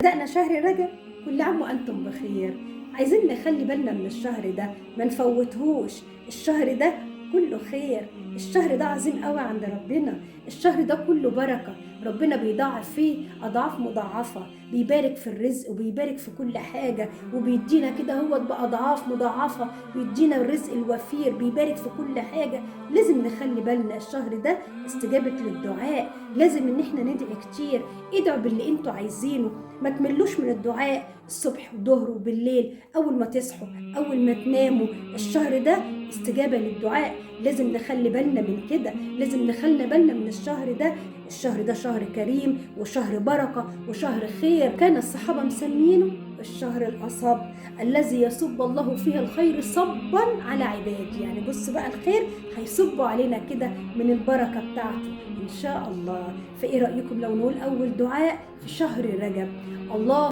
بدأنا شهر رجب، كل عام وأنتم بخير. عايزين نخلي بالنا من الشهر ده، ما نفوتهوش. الشهر ده كله خير، الشهر ده عظيم قوي عند ربنا، الشهر ده كله بركة. ربنا بيضاعف فيه أضعاف مضاعفة، بيبارك في الرزق وبيبارك في كل حاجة، وبيدينا كده هو بأضعاف مضاعفة، بيدينا الرزق الوفير، بيبارك في كل حاجة. لازم نخلي بالنا الشهر ده استجابة للدعاء، لازم ان احنا ندعي كتير. ادعوا باللي انتوا عايزينه، ما تملوش من الدعاء الصبح والظهر وبالليل، اول ما تصحوا اول ما تناموا. الشهر ده استجابة للدعاء، لازم نخلي بالنا من كده، لازم نخلي بالنا من الشهر ده. الشهر ده شهر كريم وشهر بركة وشهر خير. كان الصحابة مسمينه الشهر الأصب، الذي يصب الله فيه الخير صبا على عباده. يعني بص بقى، الخير هيصب علينا كده من البركة بتاعته إن شاء الله. فإيه رأيكم لو نقول أول دعاء في شهر رجب؟ الله